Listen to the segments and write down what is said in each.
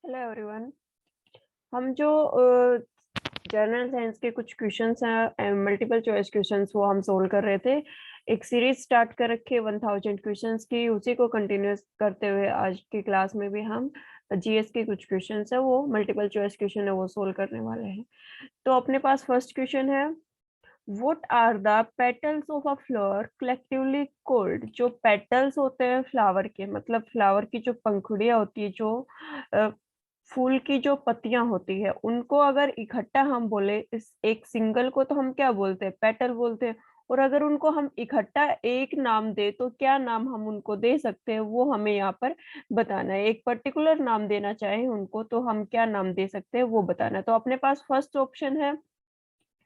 Hello everyone. हम जो general science के कुछ क्वेश्चंस हैं, मल्टीपल चॉइस क्वेश्चंस, वो हम सोल्व कर रहे थे। एक सीरीज स्टार्ट कर रखी है 1000 क्वेश्चंस की, उसी को कंटिन्यूस करते हुए आज की क्लास में भी हम जीएस के कुछ क्वेश्चंस है, वो मल्टीपल चॉइस क्वेश्चन है, वो सोल्व करने वाले हैं। तो अपने पास फर्स्ट क्वेश्चन है, what are the petals of a flower collectively called. जो पेटल्स होते हैं फ्लावर के, मतलब फ्लावर की जो पंखुड़ियां होती है, जो अ, फूल की जो पत्तियां होती है, उनको अगर इकट्ठा हम बोले, इस एक सिंगल को तो हम क्या बोलते हैं, पेटल बोलते हैं। और अगर उनको हम इकट्ठा एक नाम दे तो क्या नाम हम उनको दे सकते हैं, वो हमें यहाँ पर बताना है। एक पर्टिकुलर नाम देना चाहे उनको तो हम क्या नाम दे सकते हैं वो बताना है। तो अपने पास फर्स्ट ऑप्शन है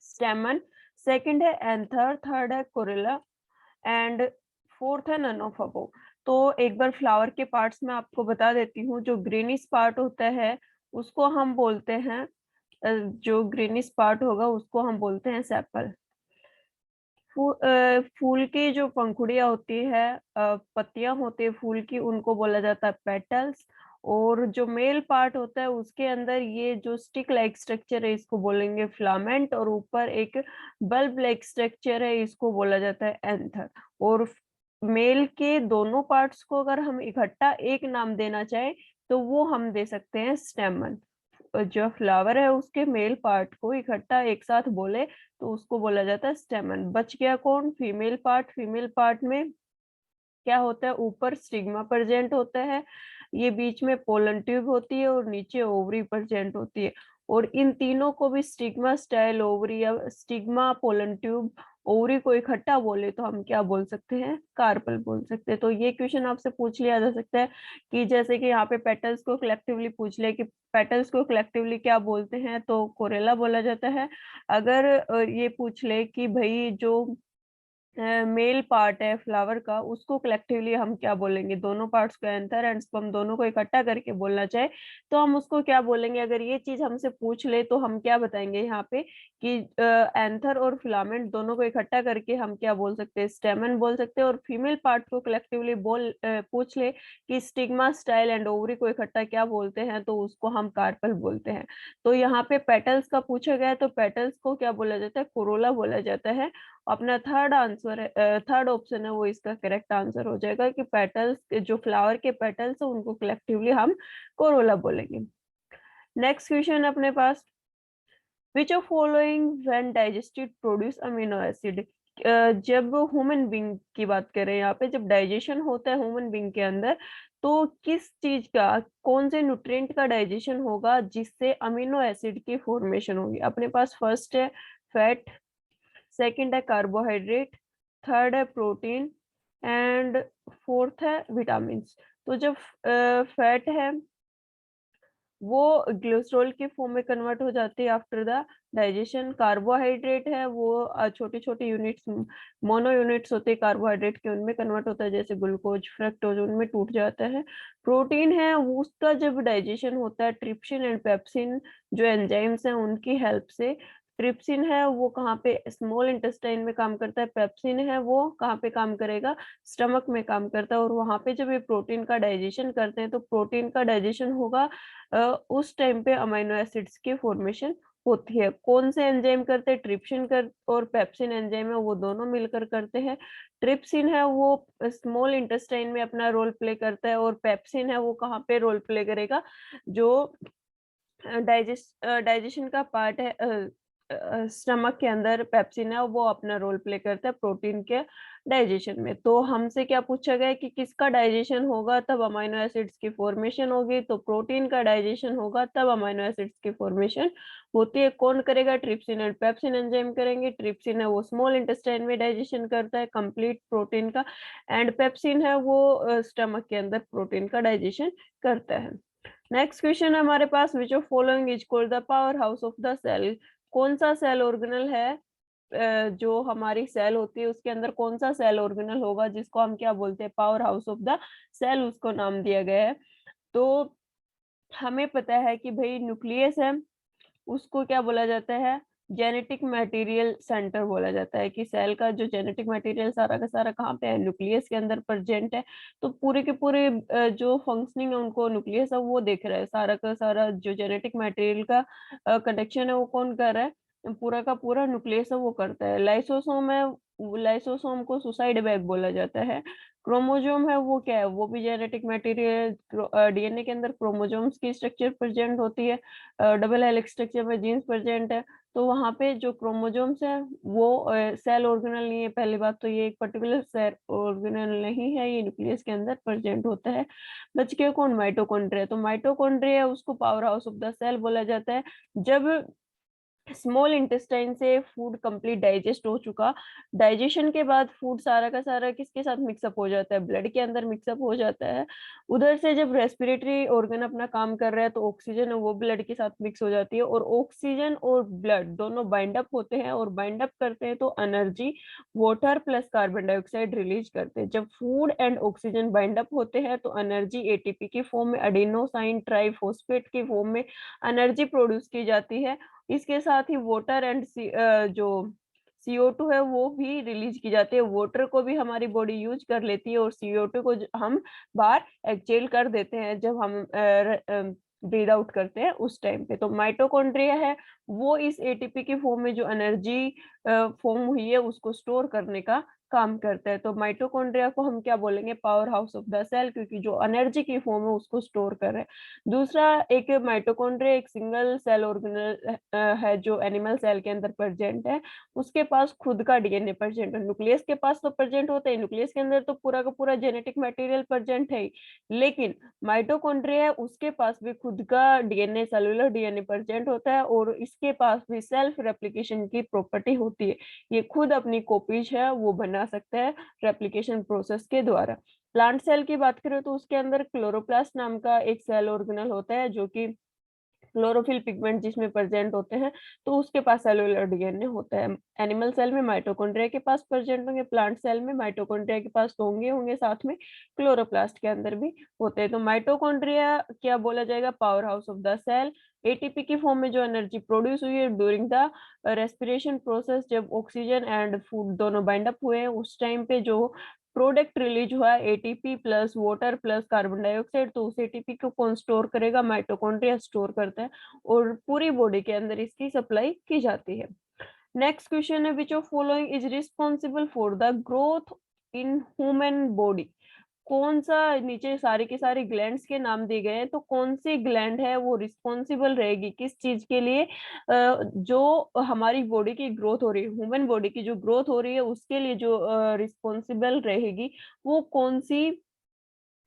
स्टेमन, सेकंड है एंथर, थर्ड है कोरेला एंड फोर्थ है नन ऑफ अबोव। तो एक बार फ्लावर के पार्ट्स में आपको बता देती हूँ। जो ग्रीनिश पार्ट होता है उसको हम बोलते हैं जो ग्रीनिश पार्ट होगा उसको हम बोलते हैं सेपल। फूल की जो पंखुड़ियां होती है, पत्तियां होती है फूल की, उनको बोला जाता है पेटल्स। और जो मेल पार्ट होता है उसके अंदर ये जो स्टिक लाइक स्ट्रक्चर है इसको बोलेंगे फिलामेंट, और ऊपर एक बल्ब लाइक स्ट्रक्चर है इसको बोला जाता है एंथर। और मेल के दोनों पार्ट्स को अगर हम इकट्ठा एक नाम देना चाहे तो वो हम दे सकते हैं स्टेमन। जो फ्लावर है उसके मेल पार्ट को इकट्ठा एक साथ बोले तो उसको बोला जाता है स्टेमन। बच गया कौन, फीमेल पार्ट। फीमेल पार्ट में क्या होता है, ऊपर स्टिग्मा प्रेजेंट होता है, ये बीच में पोलन ट्यूब होती है और नीचे ओवरी प्रेजेंट होती है। और इन तीनों को भी स्टिग्मा स्टाइल ओवरी या स्टिग्मा पोलन ट्यूब ओवरी को इकट्ठा बोले तो हम क्या बोल सकते हैं, कार्पल बोल सकते हैं। तो ये क्वेश्चन आपसे पूछ लिया जा सकता है कि जैसे कि यहाँ पे पेटल्स को कलेक्टिवली पूछ ले कि पेटल्स को कलेक्टिवली क्या बोलते हैं, तो कोरेला बोला जाता है। अगर ये पूछ ले कि भाई जो मेल पार्ट है फ्लावर का उसको कलेक्टिवली हम क्या बोलेंगे, दोनों पार्ट्स को एंथर एंड स्पर्म दोनों को इकट्ठा करके बोलना चाहे तो हम उसको क्या बोलेंगे। अगर ये चीज हमसे पूछ ले तो हम क्या बताएंगे यहाँ पे कि एंथर और फिलामेंट दोनों को इकट्ठा करके हम क्या बोल सकते हैं, स्टेमन बोल सकते हैं। और फीमेल पार्ट को कलेक्टिवली पूछ ले कि स्टिग्मा स्टाइल एंड ओवरी को इकट्ठा क्या बोलते हैं तो उसको हम कार्पल बोलते हैं। तो यहाँ पे पेटल्स का पूछा गया है तो पेटल्स को क्या बोला जाता है, कोरोला बोला जाता है। अपना थर्ड आंसर है, थर्ड ऑप्शन है वो इसका करेक्ट आंसर हो जाएगा कि पेटल्स, जो फ्लावर के पेटल्स है उनको कलेक्टिवली हम कोरोला बोलेंगे। नेक्स्ट क्वेश्चन अपने पास, which of following when digested produce amino acid. जब ह्यूमन बींग की बात करें, यहाँ पे जब डाइजेशन होता है ह्यूमन बींग के अंदर तो किस चीज का, कौन से न्यूट्रिएंट का डाइजेशन होगा जिससे अमीनो एसिड की फॉर्मेशन होगी। अपने पास फर्स्ट है फैट, सेकंड है कार्बोहाइड्रेट, थर्ड है प्रोटीन एंड फोर्थ है विटामिन। तो जब फैट है वो ग्लिसरॉल के फॉर्म में कन्वर्ट हो जाती है आफ्टर द डाइजेशन। कार्बोहाइड्रेट है वो छोटे छोटे यूनिट्स, मोनो यूनिट्स होते हैं कार्बोहाइड्रेट के, उनमें कन्वर्ट होता है, जैसे ग्लूकोज फ्रक्टोज उनमें टूट जाता है। प्रोटीन है वो उसका जब डाइजेशन होता है ट्रिप्सिन एंड पेप्सिन जो एंजाइम्स हैं उनकी हेल्प से। ट्रिप्सिन है वो कहाँ पे, स्मॉल इंटेस्टाइन में काम करता है। पेप्सिन है वो कहाँ पे काम करेगा, स्टमक में काम करता है। और वहां पे जब ये प्रोटीन का डाइजेशन करते हैं तो प्रोटीन का डाइजेशन होगा, उस टाइम पे अमीनो एसिड्स की फॉर्मेशन होती है। कौन से एंजाइम करते हैं, ट्रिप्सिन कर और पेप्सिन एंजाइम है वो दोनों मिलकर करते हैं। ट्रिप्सिन है वो स्मॉल इंटेस्टाइन में अपना रोल प्ले करता है, और पेप्सिन है वो कहाँ पे रोल प्ले करेगा, जो डाइजेशन का पार्ट है, स्टमक के अंदर पेप्सिन है वो अपना रोल प्ले करता है प्रोटीन के डाइजेशन में। तो हमसे क्या पूछा गया है कि किसका डाइजेशन होगा तब अमीनो एसिड्स की फॉर्मेशन होगी, तो प्रोटीन का डाइजेशन होगा तब अमीनो एसिड्स की फॉर्मेशन होती है। कौन करेगा, ट्रिप्सिन एंड पेप्सिन एंजाइम करेंगे। ट्रिप्सिन है वो स्मॉल इंटेस्टाइन में डाइजेशन करता है कंप्लीट प्रोटीन का, एंड पेप्सिन है वो स्टमक के अंदर प्रोटीन का डाइजेशन करता है। नेक्स्ट क्वेश्चन है हमारे पास, which of following is called the power house of the cell. कौन सा सेल ऑर्गेनल है, जो हमारी सेल होती है उसके अंदर कौन सा सेल ऑर्गेनल होगा जिसको हम क्या बोलते हैं, power house of the cell, उसको नाम दिया गया है। तो हमें पता है कि भाई न्यूक्लियस है उसको क्या बोला जाता है, जेनेटिक मटेरियल सेंटर बोला जाता है कि सेल का जो जेनेटिक मटेरियल सारा का सारा कहाँ पे है, न्यूक्लियस के अंदर प्रेजेंट है। तो पूरे के पूरे जो फंक्शनिंग है उनको न्यूक्लियस है वो देख रहा है, सारा का सारा जो जेनेटिक मटेरियल का कनेक्शन है वो कौन कर रहा है, पूरा का पूरा न्यूक्लियस है वो करता है। लाइसोसोम है, लाइसोसोम को सुसाइड बैग बोला जाता है। क्रोमोसोम है वो क्या है, वो भी जेनेटिक मटेरियल, डीएनए के अंदर क्रोमोसोम्स की स्ट्रक्चर प्रेजेंट होती है, डबल हेलिक्स स्ट्रक्चर में जीन्स प्रेजेंट है। तो वहां पे जो क्रोमोसोम्स है वो सेल ऑर्गेनल नहीं है, पहली बात तो ये एक पर्टिकुलर सेल ऑर्गेनल नहीं है, ये न्यूक्लियस के अंदर प्रेजेंट होता है। बच के कौन, माइटोकॉन्ड्रिया। तो माइटोकॉन्ड्रिया उसको power house of the cell बोला जाता है। जब स्मॉल इंटेस्टाइन से फूड कंप्लीट डाइजेस्ट हो चुका, डाइजेशन के बाद फूड सारा का सारा किसके साथ मिक्सअप हो जाता है, ब्लड के अंदर मिक्सअप हो जाता है। उधर से जब रेस्पिरेटरी ऑर्गन अपना काम कर रहा है तो ऑक्सीजन है वो ब्लड के साथ मिक्स हो जाती है, और ऑक्सीजन और ब्लड दोनों बाइंड अप होते हैं, और बाइंड अप करते हैं तो energy water plus carbon dioxide release करते हैं। जब food and oxygen bind up होते हैं तो एनर्जी एटीपी की फॉर्म में, एडिनोसाइन ट्राइफॉस्फेट की फॉर्म में एनर्जी प्रोड्यूस की जाती है। इसके साथ ही वाटर एंड जो CO2 है वो भी रिलीज की जाती है। वाटर को भी हमारी बॉडी यूज कर लेती है, और CO2 को हम बाहर एक्सहेल कर देते हैं जब हम ब्रीद आउट करते हैं उस टाइम पे। तो माइटोकॉन्ड्रिया है वो इस एटीपी की फॉर्म में जो एनर्जी फॉर्म हुई है उसको स्टोर करने का काम करता है। तो माइटोकॉन्ड्रिया को हम क्या बोलेंगे, power house of the cell, क्योंकि जो एनर्जी की फॉर्म है उसको स्टोर कर रहे हैं। दूसरा, एक माइटोकॉन्ड्रिया एक सिंगल सेल ऑर्गेनल है जो एनिमल सेल के अंदर प्रेजेंट है। उसके पास खुद का डीएनए प्रेजेंट है। न्यूक्लियस के पास तो प्रेजेंट होता है, न्यूक्लियस के अंदर तो पूरा का पूरा जेनेटिक मटेरियल प्रेजेंट है ही, लेकिन माइटोकॉन्ड्रिया है उसके पास भी खुद का डीएनए, सेलुलर डीएनए प्रेजेंट होता है, और इसके पास भी सेल्फ रेप्लिकेशन की प्रॉपर्टी होती है। ये खुद अपनी कॉपीज है वो बना सकता है रेप्लिकेशन प्रोसेस के द्वारा। प्लांट सेल की बात करें तो उसके अंदर क्लोरोप्लास्ट नाम का एक सेल ऑर्गेनल होता है जो कि क्लोरोफिल पिगमेंट जिसमें प्रेजेंट होते हैं, तो उसके पास सेलुलर डीएनए होता है। एनिमल सेल में माइटोकॉन्ड्रिया के पास प्रेजेंट होंगे, प्लांट सेल में माइटोकॉन्ड्रिया के पास तो होंगे होंगे, साथ में क्लोरोप्लास्ट के अंदर भी होते हैं। तो माइटोकॉन्ड्रिया क्या बोला जाएगा, power house of the cell. ATP की फॉर्म में जो एनर्जी प्रोड्यूस हुई है ड्यूरिंग द रेस्पिरेशन प्रोसेस, जब ऑक्सीजन एंड फूड दोनों बाइंड अप हुए हैं उस टाइम पे जो प्रोडक्ट रिलीज हुआ है ATP plus water plus carbon dioxide, तो उस एटीपी को कौन स्टोर करेगा, माइटोकॉन्ड्रिया स्टोर करता है, और पूरी बॉडी के अंदर इसकी सप्लाई की जाती है। नेक्स्ट क्वेश्चन है, which of following is responsible for the growth in human body. कौन सा, नीचे सारे के सारे ग्लैंड्स के नाम दिए गए हैं, तो कौन सी ग्लैंड है वो रिस्पॉन्सिबल रहेगी किस चीज के लिए, जो हमारी बॉडी की ग्रोथ हो रही है, ह्यूमन बॉडी की जो ग्रोथ हो रही है उसके लिए जो रिस्पॉन्सिबल रहेगी, वो कौन सी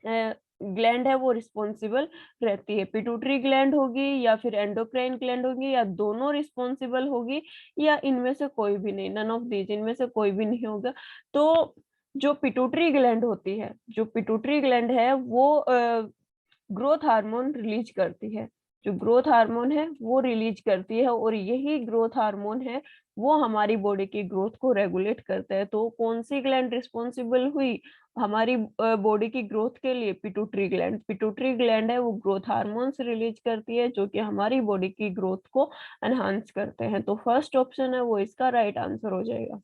ग्लैंड है वो रिस्पॉन्सिबल रहती है। पिट्यूटरी ग्लैंड होगी, या फिर एंडोक्राइन ग्लैंड होगी, या दोनों रिस्पॉन्सिबल होगी, या इनमें से कोई भी नहीं, नन ऑफ दीज, इनमें से कोई भी नहीं होगा। तो जो पिट्यूटरी ग्लैंड होती है, जो पिट्यूटरी ग्लैंड है वो ग्रोथ हार्मोन रिलीज करती है, जो ग्रोथ हार्मोन है वो रिलीज करती है, और यही ग्रोथ हार्मोन है वो हमारी बॉडी की ग्रोथ को रेगुलेट करता है। तो कौन सी ग्लैंड रिस्पॉन्सिबल हुई हमारी बॉडी की ग्रोथ के लिए, पिट्यूटरी ग्लैंड। पिट्यूटरी ग्लैंड है वो ग्रोथ हार्मोन्स रिलीज करती है जो कि हमारी बॉडी की ग्रोथ को एनहांस करते हैं। तो फर्स्ट ऑप्शन है वो इसका राइट आंसर हो जाएगा।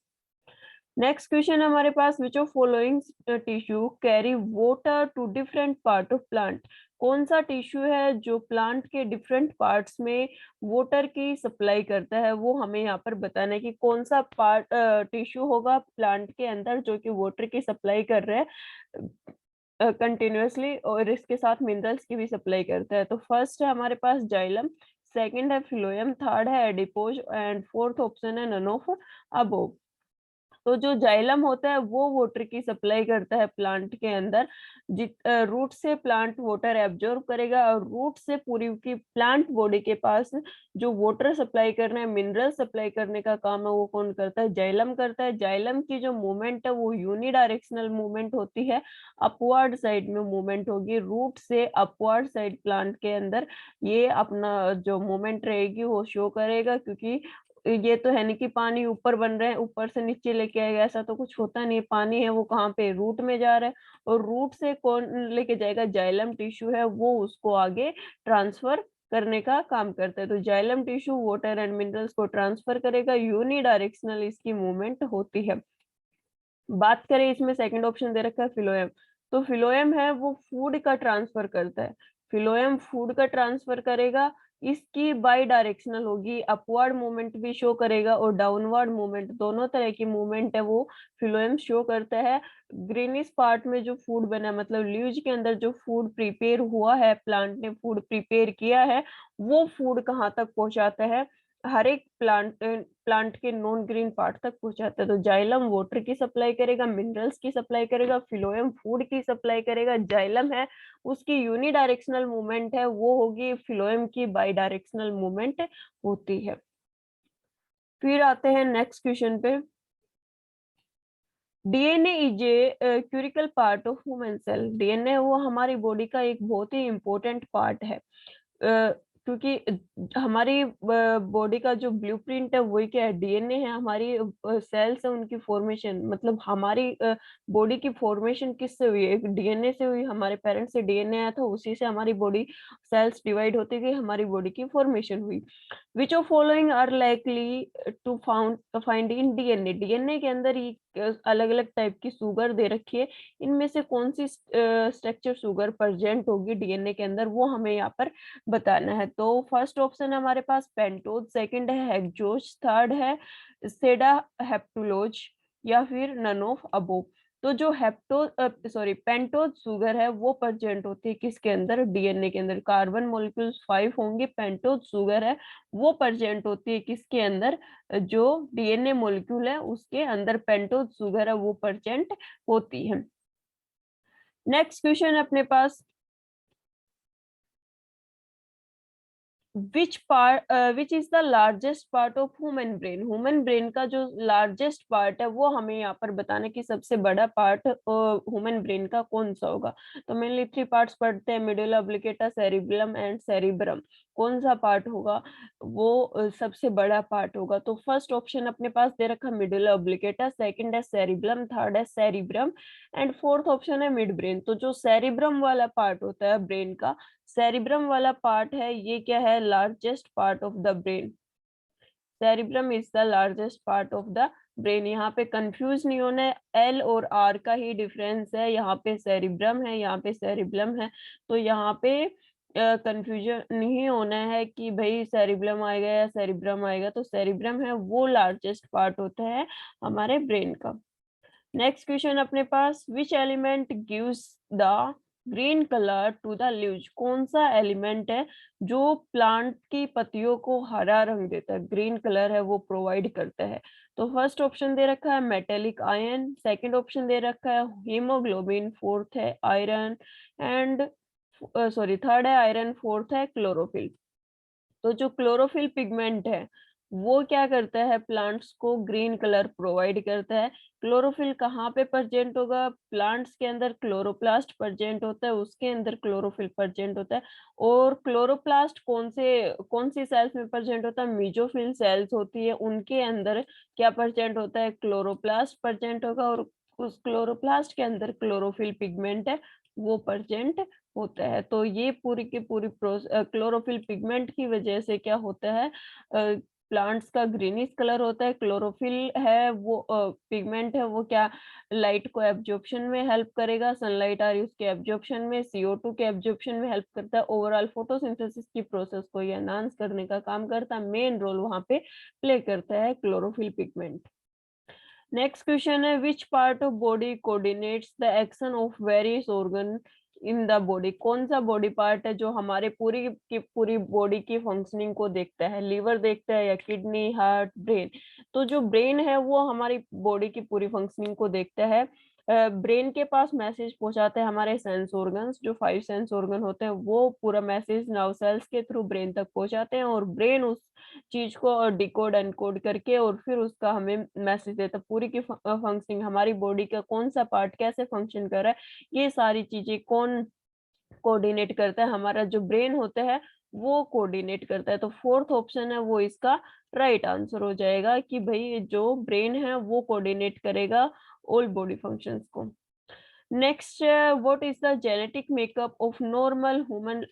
नेक्स्ट क्वेश्चन हमारे पास, which of following tissue carry water to different part of plant. कौन सा टिश्यू है जो प्लांट के डिफरेंट पार्ट्स में वाटर की सप्लाई करता है, वो हमें यहाँ पर बताना है कि कौन सा पार्ट टिश्यू होगा प्लांट के अंदर जो कि वाटर की सप्लाई कर रहा है कंटिन्यूअसली, और इसके साथ मिनरल्स की भी सप्लाई करता है। तो फर्स्ट है हमारे पास जाइलम, सेकंड है फिलोयम, थर्ड है एडिपोज, एंड फोर्थ ऑप्शन है नन ऑफ अबोव। तो जो जाइलम होता है वो वाटर की सप्लाई करता है प्लांट के अंदर। रूट से प्लांट वाटर एब्जॉर्ब करेगा, और रूट से पूरी की प्लांट बॉडी के पास जो वाटर सप्लाई करना है, मिनरल सप्लाई करने का काम है वो कौन करता है, जाइलम करता है। जाइलम की जो मूवमेंट है वो यूनिडायरेक्शनल मूवमेंट होती है, अपवर्ड साइड में मूवमेंट होगी, रूट से अपवर्ड साइड प्लांट के अंदर ये अपना जो मूवमेंट रहेगी वो शो करेगा, क्योंकि ये तो है नहीं कि पानी ऊपर बन रहे हैं ऊपर से नीचे लेके आएगा, ऐसा तो कुछ होता नहीं है। पानी है वो कहाँ पे, रूट में जा रहा है, और रूट से कौन लेके जाएगा, जाइलम टिश्यू है वो उसको आगे ट्रांसफर करने का काम करता है। तो xylem tissue water and minerals को ट्रांसफर करेगा, यूनिडायरेक्शनल इसकी मूवमेंट होती है। बात करें इसमें सेकंड ऑप्शन दे रखा है फिलोएम, तो फिलोएम है वो फूड का ट्रांसफर करता है, फिलोएम फूड का ट्रांसफर करेगा, इसकी बाई डायरेक्शनल होगी, अपवर्ड मूवमेंट भी शो करेगा और डाउनवर्ड मूवमेंट, दोनों तरह की मूवमेंट है वो फिलोएम शो करता है। ग्रीनिश पार्ट में जो फूड बना मतलब लीव्स के अंदर जो फूड प्रिपेयर हुआ है, प्लांट ने फूड प्रिपेयर किया है, वो फूड कहाँ तक पहुंचाता है, हर एक प्लांट के नॉन ग्रीन पार्ट तक पहुंचाता है। तो जाइलम वाटर की सप्लाई करेगा, मिनरल्स की सप्लाई करेगा, फिलोएम फूड की सप्लाई करेगा। जाइलम है उसकी यूनिडायरेक्शनल मूवमेंट है वो होगी, फिलोएम की बाई डायरेक्शनल मूवमेंट होती है। फिर आते हैं नेक्स्ट क्वेश्चन पे। DNA is a crucial part of human cell. DNA वो हमारी बॉडी का एक बहुत ही इंपॉर्टेंट पार्ट है, क्योंकि हमारी बॉडी का जो ब्लूप्रिंट है वही क्या है, डीएनए है, हमारी सेल्स है उनकी फॉर्मेशन, मतलब हमारी बॉडी की फॉर्मेशन किससे हुई है, डीएनए से हुई, हमारे पेरेंट्स से डीएनए आया था, उसी से हमारी बॉडी सेल्स डिवाइड होती गई, हमारी बॉडी की फॉर्मेशन हुई। Which of following are likely to find in DNA. DNA के अंदर ही अलग अलग टाइप की शुगर दे रखी है, इनमें से कौन सी स्ट्रक्चर शुगर प्रेजेंट होगी डीएनए के अंदर, वो हमें यहाँ पर बताना है। तो फर्स्ट ऑप्शन है हमारे पास पेंटोज, सेकंड है हेक्सोज, थर्ड है सेडा हेप्टुलोज, या फिर नन ऑफ अबोव। तो जो पेंटोज शुगर है वो प्रेजेंट होती है किसके अंदर, डीएनए के अंदर। कार्बन मॉलिक्यूल्स 5 होंगे, पेंटोज शुगर है वो प्रेजेंट होती है किसके अंदर, जो डीएनए मॉलिक्यूल है उसके अंदर पेंटोज शुगर है वो प्रेजेंट होती है। नेक्स्ट क्वेश्चन है अपने पास, which is the largest part of human brain. Human brain का जो लार्जेस्ट पार्ट है वो हमें यहाँ पर बताने की सबसे बड़ा पार्ट ह्यूमन ब्रेन का कौन सा होगा। तो मेनली 3 पार्ट्स पढ़ते हैं, मिडुला ऑब्लिंगेटा, सेरिबेलम एंड सेरिब्रम। कौन सा पार्ट होगा वो सबसे बड़ा पार्ट होगा। तो फर्स्ट ऑप्शन अपने पास दे रखा मिडुला ऑब्लिंगेटा, सेकंड है सेरिबेलम, थर्ड है सेरिब्रम एंड फोर्थ ऑप्शन है मिड ब्रेन। तो जो सेरिब्रम वाला पार्ट होता है ब्रेन का, सेरिब्रम वाला पार्ट है ये क्या है, largest part of the brain. Cerebrum is the largest part of the brain. यहाँ पे कंफ्यूज नहीं होना है, एल और आर का ही डिफरेंस है, यहाँ पे सेरिब्रम है, यहाँ पे सेरिब्लम है। तो यहाँ पे कंफ्यूजन नहीं होना है कि भाई सेरिब्लम आएगा या सेरिब्रम आएगा। तो सेरिब्रम है वो लार्जेस्ट पार्ट होता है हमारे ब्रेन का। नेक्स्ट क्वेश्चन अपने पास, which element gives the green colour to the leaves. कौन सा एलिमेंट है जो प्लांट की पत्तियों को हरा रंग देता है, ग्रीन कलर है वो प्रोवाइड करता है। तो फर्स्ट ऑप्शन दे रखा है मेटेलिक आयन, सेकंड ऑप्शन दे रखा है हीमोग्लोबिन, फोर्थ है आयरन एंड थर्ड है आयरन, फोर्थ है क्लोरोफिल। तो जो क्लोरोफिल पिगमेंट है वो क्या करता है, प्लांट्स को ग्रीन कलर प्रोवाइड करता है। क्लोरोफिल कहाँ पे प्रेजेंट होगा, प्लांट्स के अंदर क्लोरोप्लास्ट प्रेजेंट होता है, उसके अंदर क्लोरोफिल प्रेजेंट होता है। और क्लोरोप्लास्ट कौन सी सेल्स में प्रेजेंट होता है, मीजोफिल सेल्स होती है उनके अंदर क्या प्रेजेंट होता है, क्लोरोप्लास्ट प्रेजेंट होगा, और उस क्लोरोप्लास्ट के अंदर क्लोरोफिल पिगमेंट है वो प्रेजेंट होता है। तो ये पूरी की पूरी क्लोरोफिल पिगमेंट की वजह से क्या होता है, प्लांट्स का ग्रीनिश कलर होता है। क्लोरोफिल है वो पिगमेंट है वो क्या, लाइट को एब्जॉर्प्शन में हेल्प करेगा, सनलाइट आ रही उसके एब्जॉर्प्शन में, CO2 के एब्जॉर्प्शन में हेल्प करता है, ओवरऑल फोटोसिंथेसिस की प्रोसेस को ये एनहांस करने का काम करता है, मेन रोल वहां पे प्ले करता है क्लोरोफिल पिगमेंट। नेक्स्ट क्वेश्चन है, which part of body coordinates the action of various organ in the body. कौन सा बॉडी पार्ट है जो हमारे पूरी की पूरी बॉडी की फंक्शनिंग को देखता है, लीवर देखता है या किडनी, हार्ट, ब्रेन। तो जो ब्रेन है वो हमारी बॉडी की पूरी फंक्शनिंग को देखता है। ब्रेन के पास मैसेज पहुंचाते हैं हमारे सेंस ऑर्गन्स, जो 5 सेंस ऑर्गन होते हैं वो पूरा मैसेज नर्व सेल्स के थ्रू ब्रेन तक पहुंचाते हैं, और ब्रेन उस चीज को डिकोड एनकोड करके और फिर उसका हमें मैसेज देता है। पूरी की फंक्शनिंग, हमारी बॉडी का कौन सा पार्ट कैसे फंक्शन कर रहा है, ये सारी चीजें कौन कोऑर्डिनेट करता है, हमारा जो ब्रेन होता है वो कोऑर्डिनेट करता है। तो फोर्थ ऑप्शन है वो इसका राइट आंसर हो जाएगा कि भाई जो ब्रेन है वो कोऑर्डिनेट करेगा ऑल बॉडी फंक्शंस को। Next, what is the genetic makeup of normal human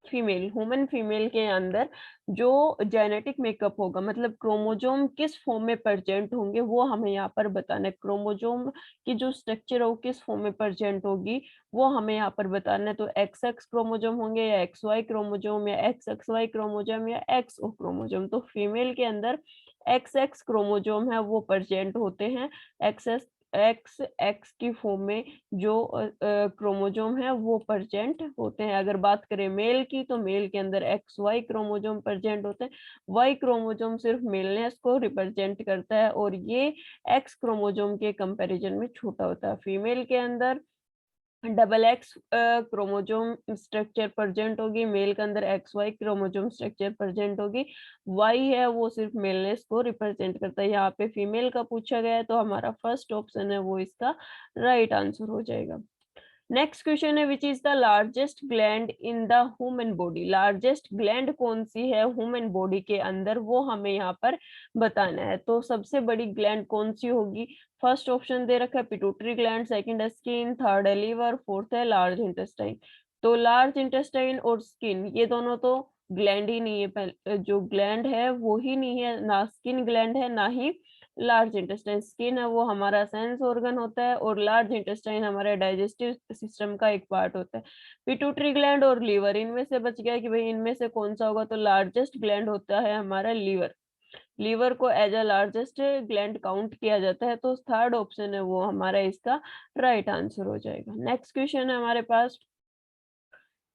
female, human female के अंदर जो जेनेटिक मेकअप होगा, मतलब क्रोमोजोम किस फॉर्म में प्रेजेंट होंगे वो हमें यहाँ पर बताना है। क्रोमोजोम की जो स्ट्रक्चर है वो किस फॉर्म में प्रेजेंट होगी वो हमें यहाँ पर बताना है। तो एक्स एक्स क्रोमोजोम होंगे या एक्स वाई क्रोमोजोम या एक्स एक्स वाई क्रोमोजोम या एक्स ओ क्रोमोजोम। तो फीमेल के अंदर एक्स एक्स क्रोमोजोम है वो प्रेजेंट होते हैं। एक्स एक्स एक्स की फॉर्म में जो क्रोमोजोम है वो प्रेजेंट होते हैं। अगर बात करें मेल की, तो मेल के अंदर एक्स वाई क्रोमोजोम प्रेजेंट होते हैं। वाई क्रोमोजोम सिर्फ मेलनेस को रिप्रेजेंट करता है और ये एक्स क्रोमोजोम के कंपैरिजन में छोटा होता है। फीमेल के अंदर double X chromosome structure present होगी, मेल के अंदर X Y chromosome structure present होगी। वाई है वो सिर्फ मेलनेस को रिप्रेजेंट करता है। यहाँ पे फीमेल का पूछा गया है तो हमारा फर्स्ट ऑप्शन है वो इसका राइट आंसर हो जाएगा। नेक्स्ट क्वेश्चन है विच is the largest gland in the human body. Largest gland कौन सी है ह्यूमन बॉडी के अंदर वो हमें यहाँ पर बताना है। तो सबसे बड़ी ग्लैंड कौन सी होगी? फर्स्ट ऑप्शन दे रखा है पिट्यूटरी ग्लैंड, सेकंड है स्किन, थर्ड है लीवर, फोर्थ है लार्ज इंटेस्टाइन। तो लार्ज इंटेस्टाइन और स्किन ये दोनों तो ग्लैंड ही नहीं है। जो ग्लैंड है वो ही नहीं है, ना स्किन ग्लैंड है ना ही लार्ज इंटेस्टाइन। स्किन है वो हमारा सेंस ऑर्गन होता है और लार्ज इंटेस्टाइन हमारे डाइजेस्टिव सिस्टम का एक पार्ट होता है। पिट्यूटरी ग्लैंड और लीवर, इनमें से बच गया कि भाई इनमें से कौन सा होगा, तो लार्जेस्ट ग्लैंड होता है हमारा लीवर। लीवर को as a largest gland count किया जाता है। तो थर्ड ऑप्शन है वो हमारा इसका राइट आंसर हो जाएगा। नेक्स्ट क्वेश्चन है हमारे पास,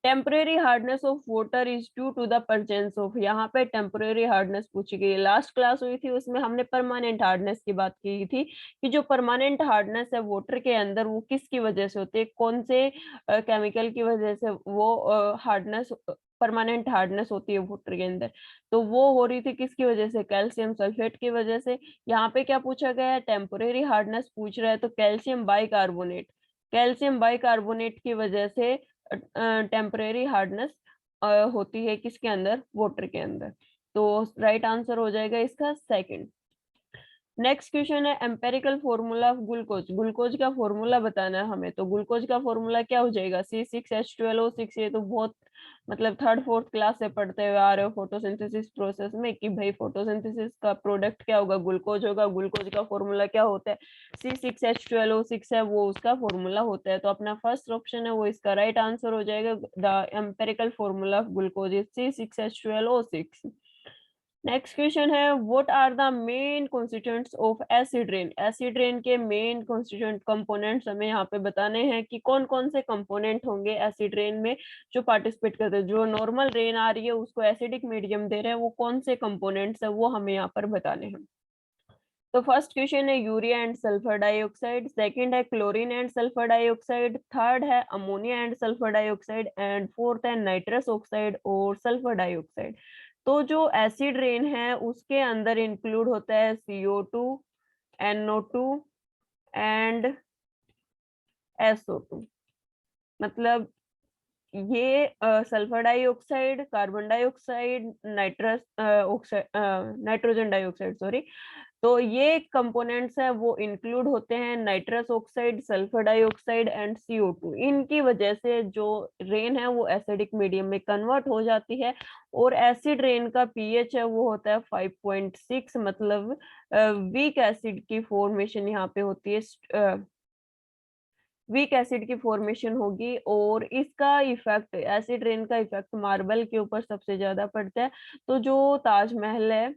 temporary hardness of water is due to the presence of. यहाँ पे टेम्परेरी हार्डनेस पूछी गई है। लास्ट क्लास हुई थी उसमें हमने परमानेंट हार्डनेस की बात की थी कि जो परमानेंट हार्डनेस है वाटर के अंदर वो किसकी वजह से होती है, कौन से केमिकल की वजह से वो हार्डनेस परमानेंट हार्डनेस होती है वाटर के अंदर। तो वो हो रही थी किसकी वजह से? कैल्शियम सल्फेट की वजह से। यहाँ पे क्या पूछा गया है? टेम्परेरी हार्डनेस पूछ रहा है तो कैल्शियम बाइकार्बोनेट, कैल्शियम बाइकार्बोनेट की वजह से टेम्परेरी हार्डनेस होती है किसके अंदर? वाटर के अंदर। तो राइट आंसर हो जाएगा इसका सेकंड। नेक्स्ट क्वेश्चन है empirical formula of glucose. Glucose का फॉर्मूला बताना है हमें। तो ग्लूकोज का फॉर्मूला क्या हो जाएगा? C6H12O6। ये तो बहुत मतलब थर्ड फोर्थ क्लास से पढ़ते हुए आ रहे हो फोटोसिंथेसिस प्रोसेस में कि भाई फोटोसिंथेसिस का प्रोडक्ट क्या होगा? ग्लूकोज होगा। ग्लूकोज का फॉर्मूला क्या होता है? C6H12O6 है वो उसका फॉर्मूला होता है। तो अपना फर्स्ट ऑप्शन है वो इसका राइट आंसर हो जाएगा। The empirical formula of glucose is C6H12O6। Next question है what are the main constituents of acid rain. Acid rain के मेन कॉन्स्टिट्यूएंट कंपोनेंट्स हमें यहाँ पे बताने हैं कि कौन कौन से कंपोनेंट होंगे एसिड रेन में जो पार्टिसिपेट करते हैं। जो नॉर्मल रेन आ रही है उसको एसिडिक मीडियम दे रहे हैं, वो कौन से कंपोनेंट्स है वो हमें यहाँ पर बताने हैं। तो फर्स्ट क्वेश्चन है urea and sulphur dioxide, second है chlorine and sulphur dioxide, third है ammonia and sulphur dioxide and fourth है नाइट्रस ऑक्साइड और सल्फर डाइऑक्साइड। तो जो एसिड रेन है उसके अंदर इंक्लूड होता है CO2, NO2 एंड SO2। मतलब ये sulphur dioxide, carbon dioxide, nitrous oxide, nitrogen dioxide sorry, तो ये कंपोनेंट्स है वो इंक्लूड होते हैं nitrous oxide, sulphur dioxide and CO2। इनकी वजह से जो रेन है वो एसिडिक मीडियम में कन्वर्ट हो जाती है और एसिड रेन का पीएच है वो होता है 5.6। मतलब वीक एसिड की फॉर्मेशन यहाँ पे होती है, वीक एसिड की फॉर्मेशन होगी। और इसका इफेक्ट, एसिड रेन का इफेक्ट मार्बल के ऊपर सबसे ज्यादा पड़ता है। तो जो ताजमहल है,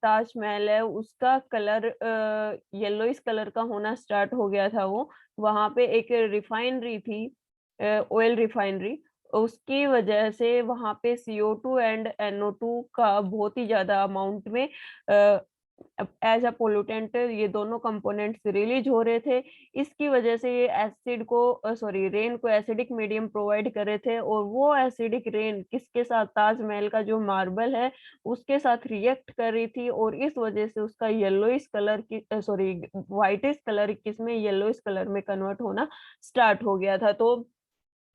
ताजमहल है उसका कलर येलोइश कलर का होना स्टार्ट हो गया था। वो वहां पे एक रिफाइनरी थी, ऑयल रिफाइनरी, उसकी वजह से वहां पे CO2 एंड NO2 का बहुत ही ज्यादा अमाउंट में एज अ पोल्यूटेंट ये दोनों कंपोनेंट्स रिलीज हो रहे थे। इसकी वजह से ये एसिड को सॉरी रेन को एसिडिक मीडियम प्रोवाइड कर रहे थे और वो एसिडिक रेन किसके साथ? ताजमहल का जो मार्बल है उसके साथ रिएक्ट कर रही थी और इस वजह से उसका येलोइश कलर की सॉरी व्हाइटिश कलर किसमें? येलोइश कलर में कन्वर्ट होना स्टार्ट हो गया था। तो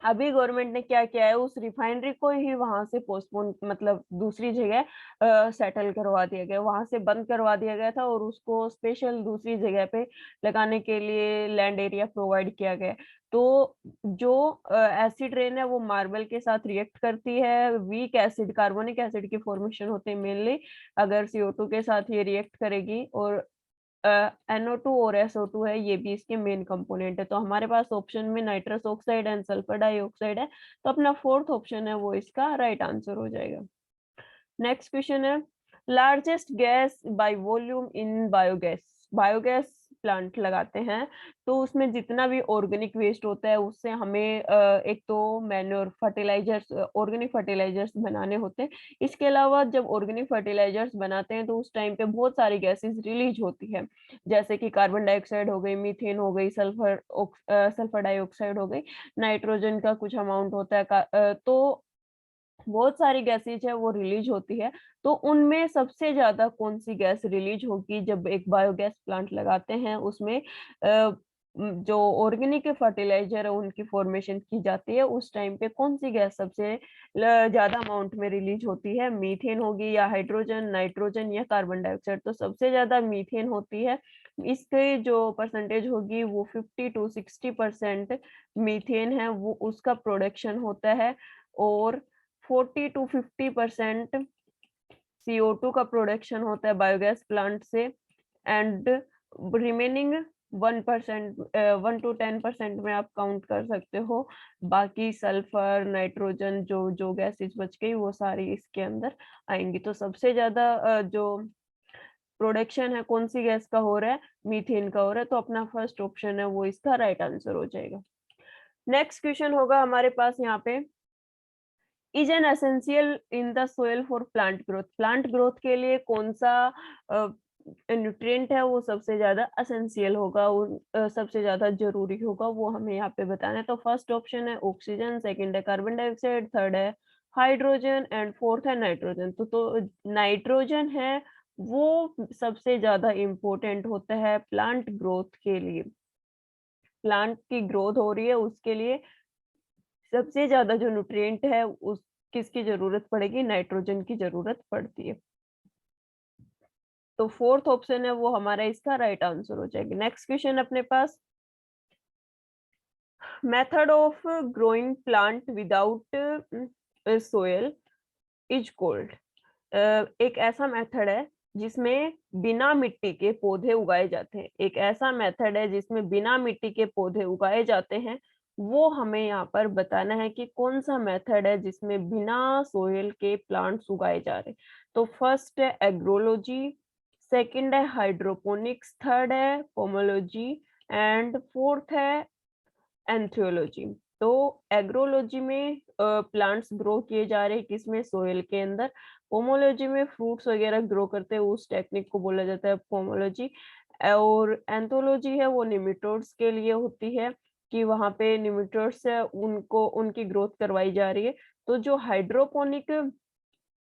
अभी गवर्नमेंट ने क्या किया है, उस रिफाइनरी को ही वहां से पोस्टपोन मतलब दूसरी जगह सेटल करवा दिया गया, वहां से बंद करवा दिया गया था और उसको स्पेशल दूसरी जगह पे लगाने के लिए लैंड एरिया प्रोवाइड किया गया। तो जो एसिड रेन है वो मार्बल के साथ रिएक्ट करती है, वीक एसिड कार्बोनिक एसिड की फॉर्मेशन होते हैं मेनली, अगर CO2 के साथ ये रिएक्ट करेगी, और NO2 और SO2 है, ये भी इसके मेन कंपोनेंट है। तो हमारे पास ऑप्शन में nitrous oxide and sulphur dioxide है, तो अपना फोर्थ ऑप्शन है वो इसका राइट आंसर हो जाएगा। नेक्स्ट क्वेश्चन है, largest gas by volume in biogas. Biogas plant लगाते हैं तो उसमें जितना भी ऑर्गेनिक वेस्ट होता है उससे हमें एक तो मैन्योर फर्टिलाइजर्स, ऑर्गेनिक फर्टिलाइजर्स बनाने होते हैं। इसके अलावा जब ऑर्गेनिक फर्टिलाइजर्स बनाते हैं तो उस टाइम पे बहुत सारी गैसेस रिलीज होती है, जैसे कि कार्बन डाइऑक्साइड हो गई, मीथेन हो गई, सल्फर डाइऑक्साइड हो गई, नाइट्रोजन का कुछ अमाउंट होता है तो बहुत सारी गैसेज है वो रिलीज होती है। तो उनमें सबसे ज्यादा कौन सी गैस रिलीज होगी जब एक बायोगैस प्लांट लगाते हैं, उसमें जो ऑर्गेनिक फर्टिलाइजर है उनकी फॉर्मेशन की जाती है, उस टाइम पे कौन सी गैस सबसे ज्यादा अमाउंट में रिलीज होती है? मीथेन होगी या हाइड्रोजन, नाइट्रोजन या कार्बन डाइऑक्साइड? तो सबसे ज्यादा मीथेन होती है, इसके जो परसेंटेज होगी वो 50 to 60% मीथेन है वो उसका प्रोडक्शन होता है, और 40 to 50% CO2 का प्रोडक्शन होता है बायोगैस प्लांट से, एंड रिमेनिंग 1%, 1 to 10% में आप काउंट कर सकते हो, बाकी सल्फर, नाइट्रोजन, जो जो गैसेज बच गई वो सारी इसके अंदर आएंगी। तो सबसे ज्यादा जो प्रोडक्शन है कौन सी गैस का हो रहा है? मीथेन का हो रहा है, तो अपना फर्स्ट ऑप्शन है वो इसका राइट आंसर हो जाएगा। नेक्स्ट क्वेश्चन होगा हमारे पास यहाँ पे, is an essential in the soil for plant growth. Plant growth के लिए कौन सा न्यूट्रिएंट है वो सबसे ज्यादा एसेंशियल होगा, सबसे ज्यादा जरूरी होगा, वो हमें यहाँ पे बताना है। तो फर्स्ट ऑप्शन है ऑक्सीजन, सेकंड है कार्बन डाइऑक्साइड, थर्ड है हाइड्रोजन एंड फोर्थ है नाइट्रोजन। तो नाइट्रोजन है वो सबसे ज्यादा इम्पोर्टेंट होता है प्लांट ग्रोथ के लिए। प्लांट की ग्रोथ हो रही है उसके लिए सबसे ज्यादा जो न्यूट्रिएंट है उस किसकी जरूरत पड़ेगी? नाइट्रोजन की जरूरत पड़ती है। तो फोर्थ ऑप्शन है वो हमारा इसका राइट आंसर हो जाएगा। नेक्स्ट क्वेश्चन अपने पास, method of growing plant without soil is called. एक ऐसा मेथड है जिसमें बिना मिट्टी के पौधे उगाए जाते हैं, एक ऐसा मेथड है जिसमें बिना मिट्टी के पौधे उगाए जाते हैं, वो हमें यहाँ पर बताना है कि कौन सा मेथड है जिसमें बिना सोयल के प्लांट्स उगाए जा रहे हैं। तो फर्स्ट है एग्रोलॉजी, सेकंड है हाइड्रोपोनिक्स, थर्ड है पोमोलॉजी एंड फोर्थ है एंथ्रोलॉजी। तो एग्रोलॉजी में प्लांट्स ग्रो किए जा रहे हैं किसमें? सोइल के अंदर। पोमोलॉजी में फ्रूट्स वगैरह ग्रो करते हैं, उस टेक्निक को बोला जाता है पोमोलॉजी। और एंथोलॉजी है वो निमेटोड्स के लिए होती है, कि वहां पे निमेटोड्स है उनको उनकी ग्रोथ करवाई जा रही है। तो जो हाइड्रोपोनिक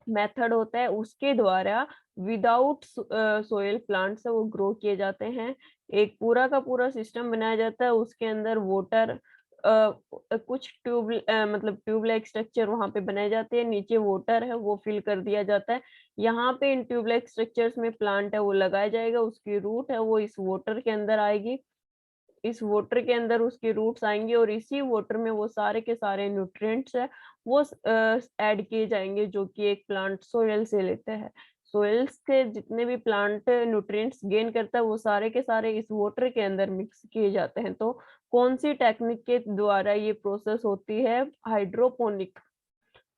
मेथड होता है उसके द्वारा विदाउट सोयल प्लांट्स वो ग्रो किए जाते हैं। एक पूरा का पूरा सिस्टम बनाया जाता है, उसके अंदर वाटर कुछ मतलब ट्यूब लाइक स्ट्रक्चर वहां पे बनाए जाते हैं, नीचे वाटर है वो फिल कर दिया जाता है। यहाँ पे इन ट्यूब लाइक स्ट्रक्चर्स में प्लांट है वो लगाया जाएगा, उसकी रूट है वो इस वाटर के अंदर आएगी, इस वाटर के अंदर उसकी रूट्स आएंगी, और इसी वाटर में वो सारे के सारे न्यूट्रिएंट्स है वो ऐड किए जाएंगे जो कि एक प्लांट सोयल से लेते हैं। सोयल्स के जितने भी प्लांट न्यूट्रिएंट्स गेन करता है वो सारे के सारे इस वाटर के अंदर मिक्स किए जाते हैं। तो कौन सी टेक्निक के द्वारा ये प्रोसेस होती है? हाइड्रोपोनिक।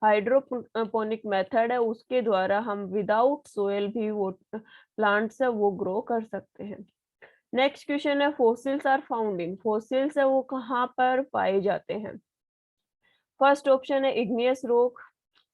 हाइड्रोपोनिक मेथड है, उसके द्वारा हम विदाउट सोयल भी वो प्लांट्स है वो ग्रो कर सकते हैं। नेक्स्ट क्वेश्चन है, fossils are found in. Fossils है वो कहाँ पर पाए जाते हैं? फर्स्ट ऑप्शन है इग्नियस रॉक,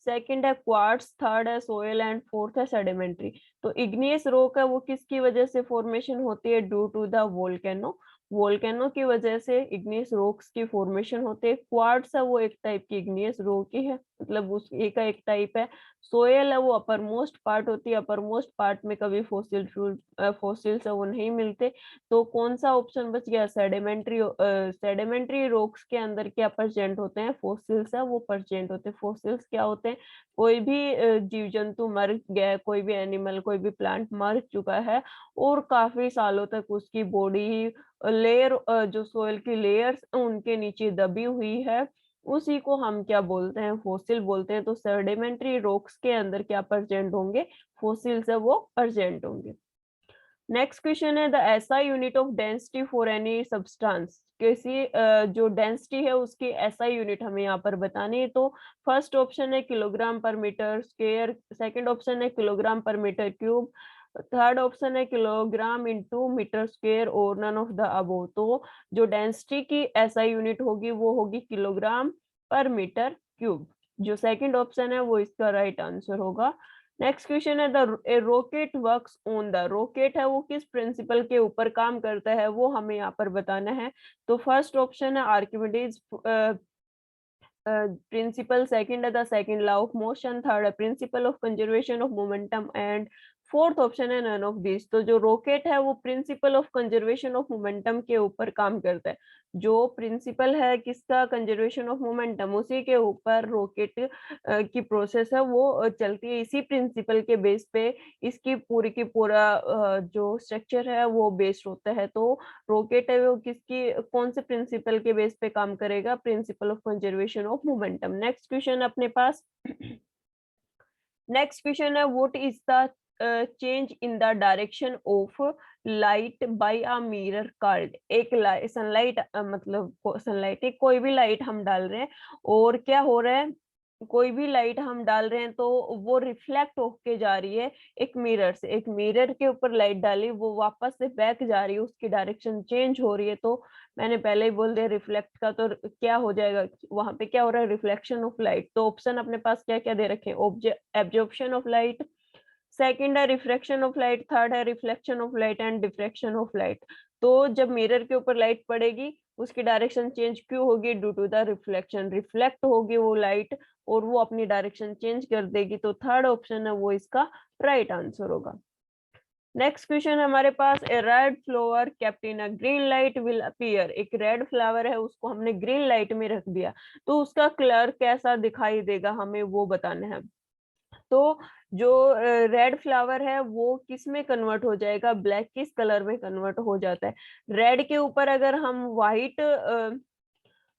सेकंड है क्वार्ट्स, थर्ड है सोयल एंड फोर्थ है सेडिमेंट्री। तो इग्नियस रॉक है वो किसकी वजह से फॉर्मेशन होती है? Due to the volcano. Volcano की वजह से इग्नियस रॉक्स की फॉर्मेशन होती है। क्वार्ट्स है वो एक टाइप की इग्नियस रॉक ही है, मतलब उस ये का एक टाइप है। सोयल है वो अपर मोस्ट पार्ट होती है, अपर मोस्ट पार्ट में कभी फॉसिल्स है वो नहीं मिलते। तो कौन सा ऑप्शन बच गया? सेडिमेंट्री रॉक्स के अंदर क्या प्रेजेंट होते हैं? फॉसिल्स है वो प्रेजेंट होते हैं। फॉसिल्स क्या होते हैं? कोई भी जीव जंतु मर गया है, कोई भी एनिमल, कोई भी प्लांट मर चुका है और काफी सालों तक उसकी बॉडी लेयर, जो सोयल की लेयर्स उनके नीचे दबी हुई है, उसी को हम क्या बोलते हैं? फॉसिल बोलते हैं। तो सेडिमेंट्री रॉक्स के अंदर क्या प्रेजेंट होंगे? फॉसिल्स है वो प्रेजेंट होंगे। नेक्स्ट क्वेश्चन है the SI unit of density for any substance. किसी जो डेंसिटी है उसकी एसआई यूनिट हमें यहाँ पर बतानी है। तो फर्स्ट ऑप्शन है किलोग्राम पर मीटर स्क्वायर, सेकंड ऑप्शन है किलोग्राम पर मीटर क्यूब, थर्ड ऑप्शन है किलोग्राम इनटू मीटर स्क्वायर और नन ऑफ द अबोव। तो जो डेंसिटी की एसआई यूनिट होगी वो होगी किलोग्राम पर मीटर क्यूब। जो सेकंड ऑप्शन है वो इसका राइट आंसर होगा। नेक्स्ट क्वेश्चन है the rocket works on the. Rocket है वो किस प्रिंसिपल के ऊपर काम करता है वो हमें यहाँ पर बताना है। तो फर्स्ट ऑप्शन है आर्किमिडीज प्रिंसिपल, सेकंड है the second law of motion, third है principle of conservation of momentum and fourth option है नन ऑफ दिस। तो जो रॉकेट है वो principle of conservation of momentum के ऊपर काम करता है। जो प्रिंसिपल है किसका? कंजर्वेशन ऑफ मोमेंटम, उसी के ऊपर रॉकेट की प्रोसेस है वो चलती है। इसी प्रिंसिपल के बेस पे इसकी पूरी की पूरा जो स्ट्रक्चर है वो बेस्ड होता है। तो रॉकेट है वो किसकी, कौन से प्रिंसिपल के बेस पे काम करेगा? Principal of conservation of momentum. Next question अपने पास नेक्स्ट क्वेश्चन है what is the change in the direction of light by a mirror called. एक सनलाइट, मतलब सनलाइट कोई भी लाइट हम डाल रहे हैं और क्या हो रहा है, कोई भी लाइट हम डाल रहे हैं तो वो रिफ्लेक्ट होके जा रही है एक मिरर से। एक मिरर के ऊपर लाइट डाली, वो वापस से बैक जा रही है, उसकी डायरेक्शन चेंज हो रही है। तो मैंने पहले ही बोल दिया रिफ्लेक्ट का, तो क्या हो जाएगा वहां पे? क्या हो रहा है? Reflection of light. तो ऑप्शन अपने पास क्या क्या दे रखे हैं? एब्जॉर्प्शन ऑफ लाइट, सेकंड है रिफ्रैक्शन ऑफ लाइट, थर्ड है reflection of light and diffraction of light. तो जब मिरर के ऊपर लाइट पड़ेगी उसकी डायरेक्शन चेंज क्यों होगी? Due to the reflection. Reflect होगी वो लाइट और वो अपनी डायरेक्शन चेंज कर देगी। तो थर्ड ऑप्शन है वो इसका राइट आंसर होगा। नेक्स्ट क्वेश्चन हमारे पास a red flower kept in a green light will appear. एक रेड फ्लावर है उसको हमने ग्रीन लाइट में रख दिया तो उसका कलर कैसा दिखाई देगा हमें वो बताना है। तो जो रेड फ्लावर है वो किस में कन्वर्ट हो जाएगा? ब्लैक किस कलर में कन्वर्ट हो जाता है? रेड के ऊपर अगर हम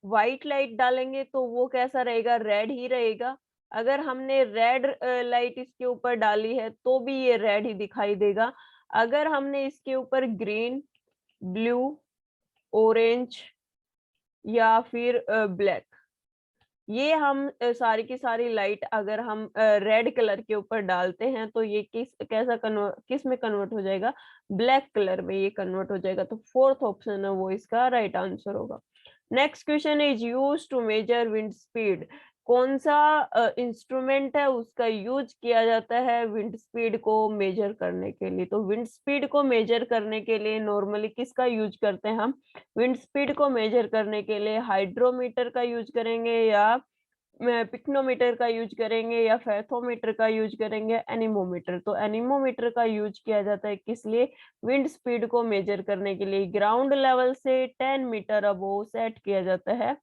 व्हाइट लाइट डालेंगे तो वो कैसा रहेगा? रेड ही रहेगा। अगर हमने रेड लाइट इसके ऊपर डाली है तो भी ये रेड ही दिखाई देगा। अगर हमने इसके ऊपर ग्रीन, ब्लू, ऑरेंज या फिर ब्लैक, ये हम सारी की सारी लाइट अगर हम रेड कलर के ऊपर डालते हैं तो ये किस में कन्वर्ट हो जाएगा? ब्लैक कलर में ये कन्वर्ट हो जाएगा। तो फोर्थ ऑप्शन है वो इसका राइट आंसर होगा। Next question is use to measure wind speed. कौन सा इंस्ट्रूमेंट है उसका यूज किया जाता है विंड स्पीड को मेजर करने के लिए? तो विंड स्पीड को मेजर करने के लिए नॉर्मली किसका यूज करते हैं हम? विंड स्पीड को मेजर करने के लिए हाइड्रोमीटर का यूज करेंगे या पिक्नोमीटर का यूज करेंगे या फेथोमीटर का यूज करेंगे, एनीमोमीटर। तो एनीमोमीटर का यूज किया जाता है किस लिए? विंड स्पीड को मेजर करने के लिए। ग्राउंड लेवल से 10 मीटर अबोव सेट किया जाता है।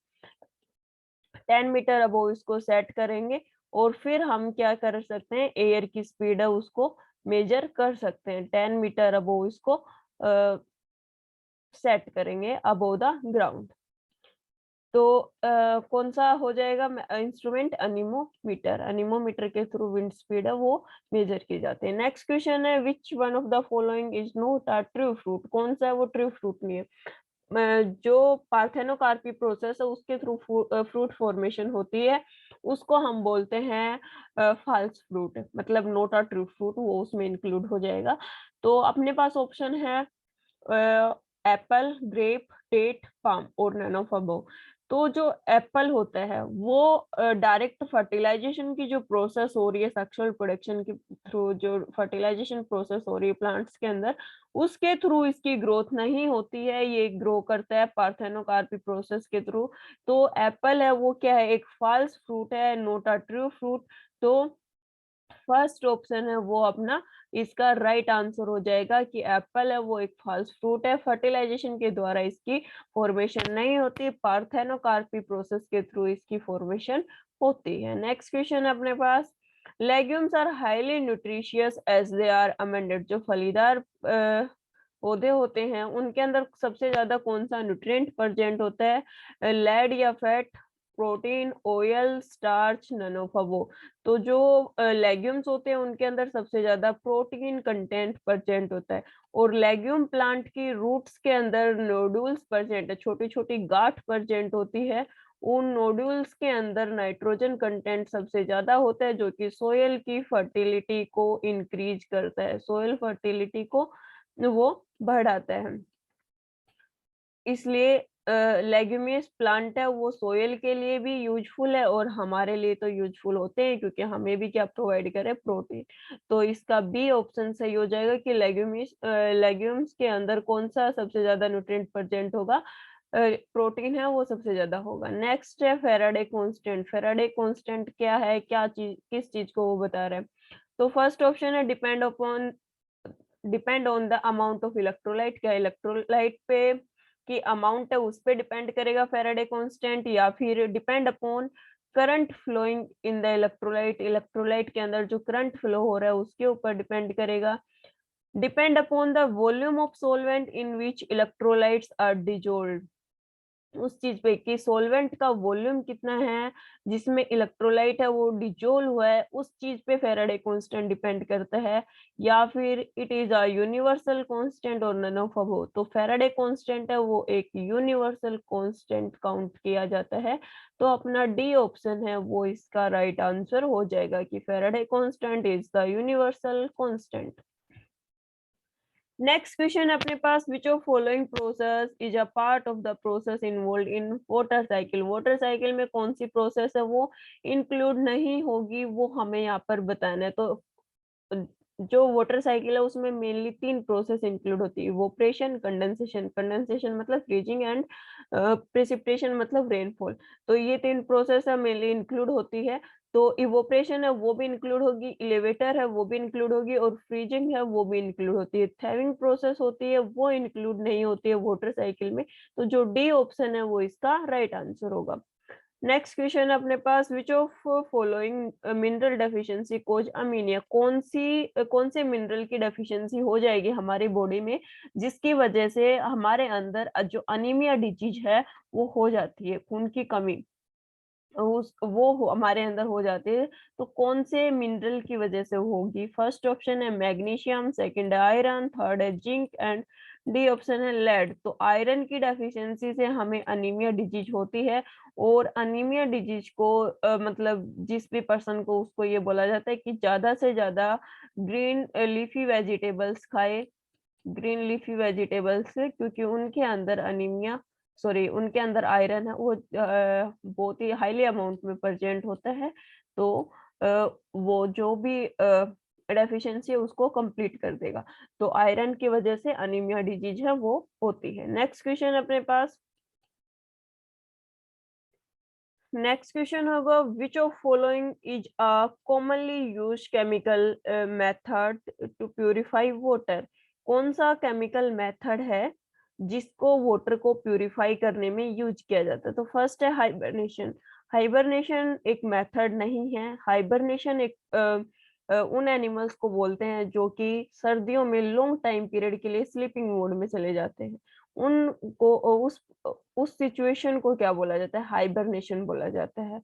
10 मीटर अबोव इसको सेट करेंगे और फिर हम क्या कर सकते हैं? एयर की स्पीड है उसको मेजर कर सकते हैं। 10 मीटर अबोव इसको सेट करेंगे अबोव द ग्राउंड। तो कौन सा हो जाएगा इंस्ट्रूमेंट? अनीमोमीटर। अनीमोमीटर के थ्रू विंड स्पीड है वो मेजर की जाती है। नेक्स्ट क्वेश्चन है which one of the following is not a true fruit. कौन सा है वो ट्रू फ्रूट नहीं है? जो पार्थेनोकार्पी प्रोसेस है उसके थ्रू फ्रूट फॉर्मेशन होती है उसको हम बोलते हैं फॉल्स फ्रूट, मतलब नॉट अ ट्रू फ्रूट, वो उसमें इंक्लूड हो जाएगा। तो अपने पास ऑप्शन है एप्पल, ग्रेप, डेट, पाम और नन ऑफ अबव। तो जो एप्पल होता है वो डायरेक्ट फर्टिलाइजेशन की जो प्रोसेस हो रही है, सेक्सुअल प्रोडक्शन के थ्रू जो फर्टिलाइजेशन प्रोसेस हो रही है प्लांट्स के अंदर, उसके थ्रू इसकी ग्रोथ नहीं होती है, ये ग्रो करता है पार्थेनोकार्पी प्रोसेस के थ्रू। तो एप्पल है वो क्या है, एक फॉल्स फ्रूट है, नॉट अ ट्रू फ्रूट। तो फर्स्ट ऑप्शन है वो अपना इसका राइट आंसर हो जाएगा कि एप्पल है वो एक फॉल्स फ्रूट है, फर्टिलाइजेशन के द्वारा इसकी फॉर्मेशन नहीं होती, पार्थेनोकार्पी प्रोसेस के थ्रू इसकी फॉर्मेशन होती है। नेक्स्ट क्वेश्चन अपने पास, legumes are highly nutritious as they are amended. जो फलीदार पौधे होते हैं उनके अंदर सबसे ज्यादा कौन सा न्यूट्रिएंट प्रेजेंट होता है, लेड या fat, protein, oil, starch, none of above. तो जो लेग्यूम्स होते हैं उनके अंदर सबसे ज्यादा प्रोटीन कंटेंट प्रेजेंट होता है, और लेग्यूम प्लांट की रूट्स के अंदर नोडुल्स प्रेजेंट है, छोटी छोटी गांठ प्रेजेंट होती है। उन नोडुल्स के अंदर नाइट्रोजन कंटेंट सबसे ज्यादा होता है, जो कि सोयल की फर्टिलिटी को इंक्रीज करता है, सोयल फर्टिलिटी को वो बढ़ाता है। इसलिए लेग्यूमियस प्लांट है वो सोयल के लिए भी यूजफुल है और हमारे लिए तो यूजफुल होते हैं, क्योंकि हमें भी क्या प्रोवाइड करे, प्रोटीन। तो इसका बी ऑप्शन सही हो जाएगा कि लेग्यूम्स के अंदर कौन सा सबसे ज्यादा न्यूट्रिएंट प्रेजेंट होगा, प्रोटीन है वो सबसे ज्यादा होगा। नेक्स्ट है फेराडे कांस्टेंट। फेराडे कांस्टेंट क्या है, क्या चीज, किस चीज को वो बता रहा है। तो फर्स्ट ऑप्शन है depend on the amount of electrolyte. क्या इलेक्ट्रोलाइट पे की अमाउंट है उस पे डिपेंड करेगा फेराडे कांस्टेंट, या फिर depend upon current flowing in the electrolyte, electrolyte के अंदर जो करंट फ्लो हो रहा है उसके ऊपर डिपेंड करेगा। Depend upon the volume of solvent in which electrolytes are dissolved, उस चीज पे कि सोलवेंट का वॉल्यूम कितना है जिसमें इलेक्ट्रोलाइट है वो डिजोल्व हुआ है, उस चीज पे फेराडे कांस्टेंट डिपेंड करता है, या फिर it is a universal constant और नन ऑफ अबव। तो फेराडे कांस्टेंट है वो एक यूनिवर्सल कांस्टेंट काउंट किया जाता है। तो अपना डी ऑप्शन है वो इसका राइट आंसर हो जाएगा कि Faraday constant is the universal constant. Next question अपने पास, which of following process is a part of the process involve in water cycle. Water cycle में कौन सी प्रोसेस है वो इंक्लूड नहीं होगी, वो हमें यहाँ पर बताना है। तो जो वाटर साइकिल है उसमें मेनली तीन प्रोसेस इंक्लूड होती है, इवोपरेशन, कंडेंसेशन, कंडेंसेशन मतलब फ्रीजिंग, एंड प्रेसिपिटेशन मतलब रेनफॉल। तो ये तीन प्रोसेस है मेनली इंक्लूड होती है। तो इवोपरेशन है वो भी इंक्लूड होगी, इलेवेटर है वो भी इंक्लूड होगी, और फ्रीजिंग है वो भी इंक्लूड होती है। थेविंग प्रोसेस होती है वो इंक्लूड नहीं होती है वाटर साइकिल में। तो जो डी ऑप्शन है वो इसका राइट आंसर होगा। नेक्स्ट क्वेश्चन अपने पास, which of following mineral deficiency cause anaemia. कौन से मिनरल की डेफिशिएंसी हो जाएगी हमारी बॉडी में जिसकी वजह से हमारे अंदर जो अनीमिया डिजीज है वो हो जाती है, खून की कमी हमारे अंदर हो जाती है। तो कौन से मिनरल की वजह से होगी। फर्स्ट ऑप्शन है मैग्नीशियम, सेकंड है आयरन, थर्ड है जिंक, एंड डी ऑप्शन है लेड। तो आयरन की डेफिशिएंसी से हमें अनीमिया डिजीज होती है, और अनीमिया डिजीज को मतलब जिस भी पर्सन को उसको ये बोला जाता है कि ज्यादा से ज्यादा ग्रीन लीफी वेजिटेबल्स खाए, ग्रीन लीफी वेजिटेबल्स, क्योंकि उनके अंदर अनीमिया, सॉरी उनके अंदर आयरन है वो बहुत ही हाईली अमाउंट में प्रेजेंट होता है। तो वो जो भी डेफिशिएंसी है उसको कंप्लीट कर देगा। तो आयरन की वजह से अनीमिया डिजीज है वो होती है। नेक्स्ट क्वेश्चन अपने पास, नेक्स्ट क्वेश्चन होगा, which of following is a commonly use chemical method to purify water. कौन सा केमिकल मेथड है जिसको वाटर को प्यूरिफाई करने में यूज किया जाता है। तो फर्स्ट है हाइबरनेशन। हाइबरनेशन एक मेथड नहीं है। हाइबरनेशन एक उन एनिमल्स को बोलते हैं जो कि सर्दियों में लॉन्ग टाइम पीरियड के लिए स्लीपिंग मोड में चले जाते हैं, उनको उस सिचुएशन को क्या बोला जाता है, हाइबरनेशन बोला जाता है।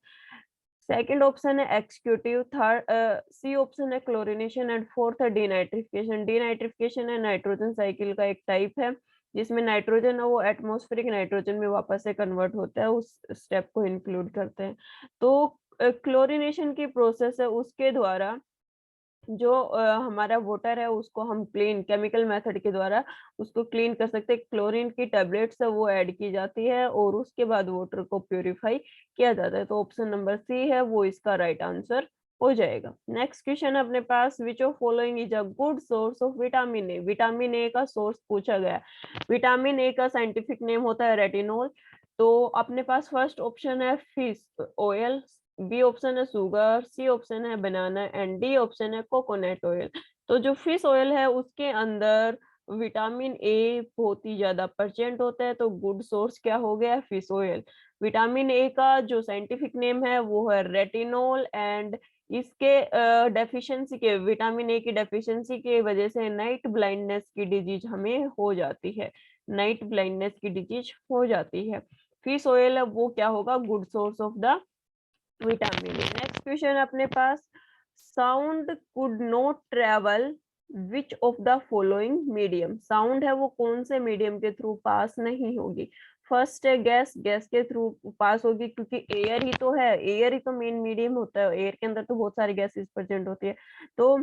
सेकंड ऑप्शन है एक्सक्यूटिव, थर्ड सी ऑप्शन है क्लोरिनेशन, एंड फोर्थ है डीनाइट्रिफिकेशन। डीनाइट्रिफिकेशन है नाइट्रोजन साइकिल का एक टाइप है जिसमें नाइट्रोजन है वो एटमॉस्फेरिक नाइट्रोजन में वापस से कन्वर्ट होता है, उस स्टेप को इंक्लूड करते हैं। तो क्लोरिनेशन की प्रोसेस है उसके द्वारा जो हमारा वाटर है उसको हम क्लीन केमिकल मेथड के द्वारा उसको क्लीन कर सकते हैं। क्लोरीन की टैबलेट्स है वो ऐड की जाती है और उसके बाद वाटर को प्यूरिफाई किया जाता है। तो ऑप्शन नंबर सी है वो इसका राइट आंसर हो जाएगा। नेक्स्ट क्वेश्चन अपने पास, which of following is a good source of vitamin A. Vitamin A का सोर्स पूछा गया। विटामिन ए का साइंटिफिक नेम होता है रेटिनोल। तो अपने पास फर्स्ट ऑप्शन है फिश ऑयल, बी ऑप्शन है शुगर, सी ऑप्शन है बनाना एंड डी ऑप्शन है कोकोनट ऑयल। तो जो फिश ऑयल है उसके अंदर विटामिन ए बहुत ही ज्यादा प्रेजेंट होता है, तो गुड सोर्स क्या हो गया, फिश ऑयल। विटामिन ए का जो साइंटिफिक नेम है वो है रेटिनोल एंड इसके डेफिशिएंसी के विटामिन ए की डेफिशिएंसी की वजह से नाइट ब्लाइंडनेस की डिजीज हमें हो जाती है। नाइट ब्लाइंडनेस की डिजीज हो जाती है। फिश ऑयल है वो क्या होगा, good source of the vitamin A. Next question अपने पास, sound could not travel which of the following medium. Sound है वो कौन से मीडियम के थ्रू पास नहीं होगी। फर्स्ट है गैस, गैस के थ्रू पास होगी क्योंकि एयर ही तो है, एयर ही तो मेन मीडियम होता है, एयर के अंदर तो बहुत सारी गैसेस प्रेजेंट होती है। तो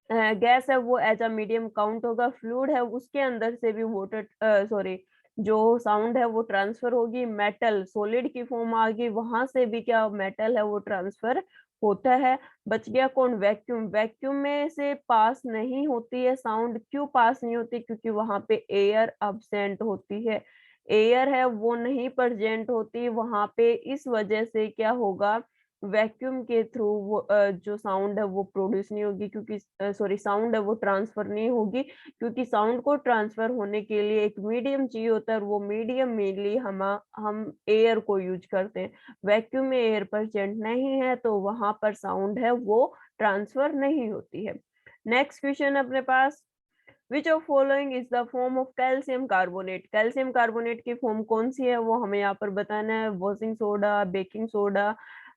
गैस है वो एज अ मीडियम काउंट होगा। फ्लूइड है उसके अंदर से भी वाटर सॉरी जो साउंड है वो ट्रांसफर होगी। मेटल सॉलिड की फॉर्म आ गई, वहां से भी क्या मेटल है वो ट्रांसफर होता है। बच गया कौन, वैक्यूम। वैक्यूम में से पास नहीं होती है साउंड, क्यों पास नहीं होती, क्योंकि वहां पे एयर अब्सेंट होती है। एयर है वो नहीं प्रेजेंट होती वहां पे, इस वजह से क्या होगा, वैक्यूम के थ्रू वो जो साउंड है वो प्रोड्यूस नहीं होगी, क्योंकि सॉरी साउंड है वो ट्रांसफर नहीं होगी, क्योंकि साउंड को ट्रांसफर होने के लिए एक मीडियम चाहिए होता है और वो मीडियम मेनली हम एयर को यूज करते हैं। वैक्यूम में एयर प्रेजेंट नहीं है तो वहां पर साउंड है वो ट्रांसफर नहीं होती है। नेक्स्ट क्वेश्चन अपने पास, which of following is the form of calcium carbonate. Calcium carbonate की फॉर्म कौन सी है वो हमें यहाँ पर बताना है। Washing soda, baking soda,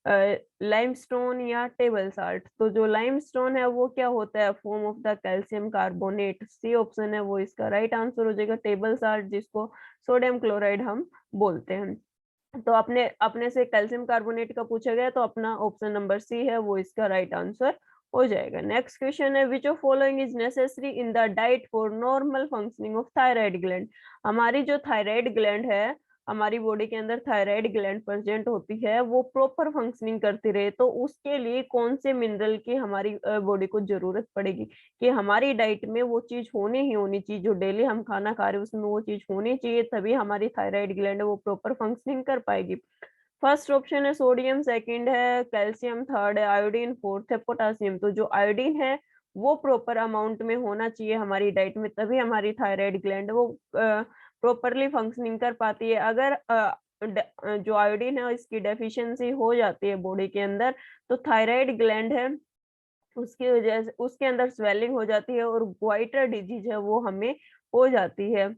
limestone या टेबल साल्ट। तो जो लाइमस्टोन है वो क्या होता है, form of the calcium carbonate. C option है वो इसका राइट आंसर हो जाएगा। टेबल साल्ट जिसको सोडियम क्लोराइड हम बोलते हैं। तो अपने अपने से कैल्शियम कार्बोनेट का पूछा गया तो अपना ऑप्शन नंबर सी है वो इसका राइट आंसर हो जाएगा। नेक्स्ट क्वेश्चन है, which of following is necessary in the diet for normal functioning of thyroid gland. हमारी जो थायराइड ग्लैंड है, हमारी बॉडी के अंदर थायराइड ग्लैंड प्रेजेंट होती है, वो प्रॉपर फंक्शनिंग करती रहे तो उसके लिए कौन से मिनरल की हमारी बॉडी को जरूरत पड़ेगी, कि हमारी डाइट में वो चीज होनी ही होनी चाहिए, जो डेली हम खाना खा रहे हैं उसमें वो चीज होनी चाहिए, तभी हमारी थायराइड ग्लैंड है वो प्रॉपर फंक्शनिंग कर पाएगी। फर्स्ट ऑप्शन है सोडियम, सेकंड है कैल्शियम, थर्ड है आयोडीन, फोर्थ है पोटासियम। तो जो आयोडीन है वो प्रॉपर अमाउंट में होना चाहिए हमारी डाइट में, तभी हमारी थायराइड ग्लैंड वो प्रॉपरली फंक्शनिंग कर पाती है। अगर जो आयोडीन है इसकी डेफिशिएंसी हो जाती है बॉडी के अंदर, तो थायराइड ग्लैंड है उसकी वजह से उसके अंदर स्वेलिंग हो जाती है और ग्वाइटर डिजीज है वो हमें हो जाती है।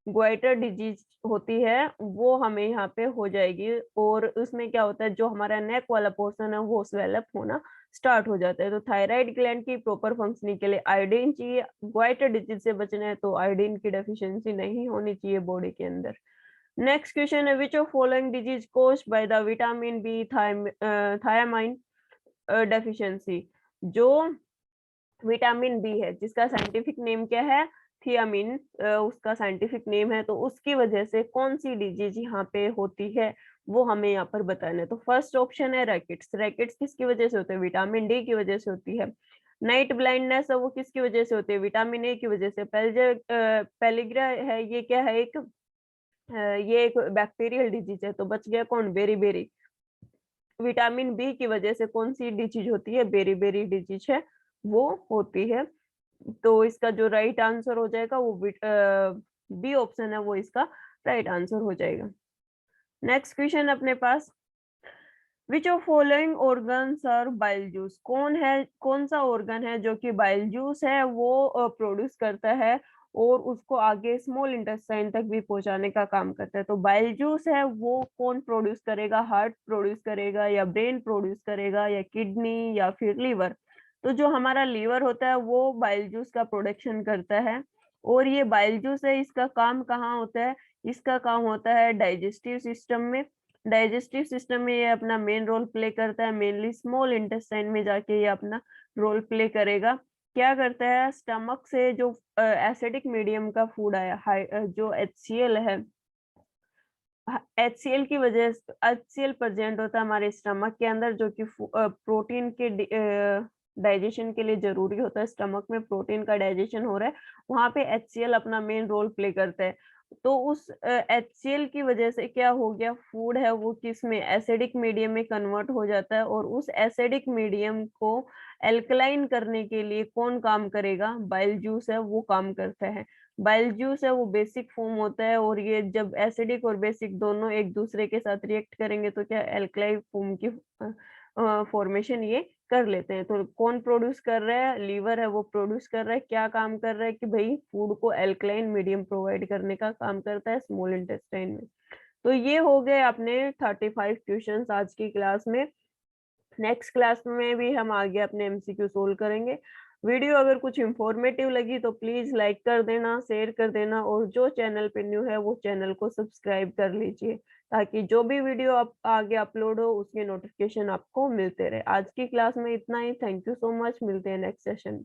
ग्वाइटर डिजीज होती है वो हमें यहाँ पे हो जाएगी और उसमें क्या होता है, जो हमारा नेक वाला पोर्शन है वो स्वेलअप होना स्टार्ट हो जाता है। तो थायराइड ग्लैंड की प्रॉपर फंक्शनिंग के लिए आयोडीन चाहिए। ग्वाइटर डिजीज से बचना है तो आयोडीन की डेफिशिएंसी नहीं होनी चाहिए बॉडी के अंदर। नेक्स्ट क्वेश्चन है, which of following disease caused by the vitamin B thiamine deficiency. जो विटामिन बी है जिसका साइंटिफिक नेम क्या है, थियामिन उसका साइंटिफिक नेम है, तो उसकी वजह से कौन सी डिजीज यहाँ पे होती है वो हमें यहाँ पर बताना है। तो फर्स्ट ऑप्शन है रैकेट्स। रैकेट्स किसकी वजह से होते हैं, विटामिन डी की वजह से होती है। नाइट ब्लाइंडनेस है वो किसकी वजह से होती है, विटामिन ए की वजह से। पेलिग्रा है ये क्या है, ये एक बैक्टीरियल डिजीज है। तो बच गया कौन, बेरी। विटामिन बी की वजह से कौन सी डिजीज होती है, बेरी डिजीज है वो होती है। तो इसका जो राइट आंसर हो जाएगा वो बी ऑप्शन है वो इसका राइट आंसर हो जाएगा। नेक्स्ट क्वेश्चन अपने पास, which of following organs are bile juice. कौन सा ऑर्गन है जो कि बाइल जूस है वो प्रोड्यूस करता है और उसको आगे स्मॉल इंटेस्टाइन तक भी पहुंचाने का काम करता है। तो बाइल जूस है वो कौन प्रोड्यूस करेगा, हार्ट प्रोड्यूस करेगा या ब्रेन प्रोड्यूस करेगा या किडनी या फिर लीवर। तो जो हमारा लीवर होता है वो बाइल जूस का प्रोडक्शन करता है और ये बाइल जूस है इसका काम कहाँ होता है, इसका काम होता है डाइजेस्टिव सिस्टम में। डाइजेस्टिव सिस्टम में ये अपना मेन रोल प्ले करता है, मेनली स्मॉल इंटेस्टाइन में जाके ये अपना रोल प्ले करेगा। क्या करता है, स्टमक से जो एसिडिक मीडियम का फूड आया, जो HCl है, HCl की वजह से HCl प्रेजेंट होता है हमारे स्टमक के अंदर, जो कि प्रोटीन के डाइजेशन के लिए जरूरी होता है। स्टमक में प्रोटीन का डाइजेशन हो रहा है, वहां पे HCl अपना मेन रोल प्ले करता है। तो उस HCl की वजह से क्या हो गया, फूड है वो किस में, एसिडिक मीडियम में कन्वर्ट हो जाता है, और उस एसिडिक मीडियम को एल्कलाइन करने के लिए कौन काम करेगा, बाइल जूस है वो काम करता है। बाइल जूस है वो बेसिक फॉर्म होता है, और ये जब एसिडिक और बेसिक दोनों एक दूसरे के साथ रिएक्ट करेंगे तो क्या एल्कलाई फॉर्म की फॉर्मेशन ये कर लेते हैं। तो कौन प्रोड्यूस कर रहा है, लीवर है वो प्रोड्यूस कर रहा है। क्या काम कर रहा है कि भाई फूड को एल्कलाइन मीडियम प्रोवाइड करने का काम करता है स्मॉल इंटेस्टाइन में। तो ये हो गए अपने 35 क्वेश्चंस आज की क्लास में। नेक्स्ट क्लास में भी हम आगे अपने MCQ सोल्व करेंगे। वीडियो अगर कुछ इंफॉर्मेटिव लगी तो प्लीज लाइक कर देना, शेयर कर देना, और जो चैनल पे न्यू है वो चैनल को सब्सक्राइब कर लीजिए, ताकि जो भी वीडियो आप आगे अपलोड हो उसके नोटिफिकेशन आपको मिलते रहे। आज की क्लास में इतना ही। थैंक यू सो मच, मिलते हैं नेक्स्ट सेशन।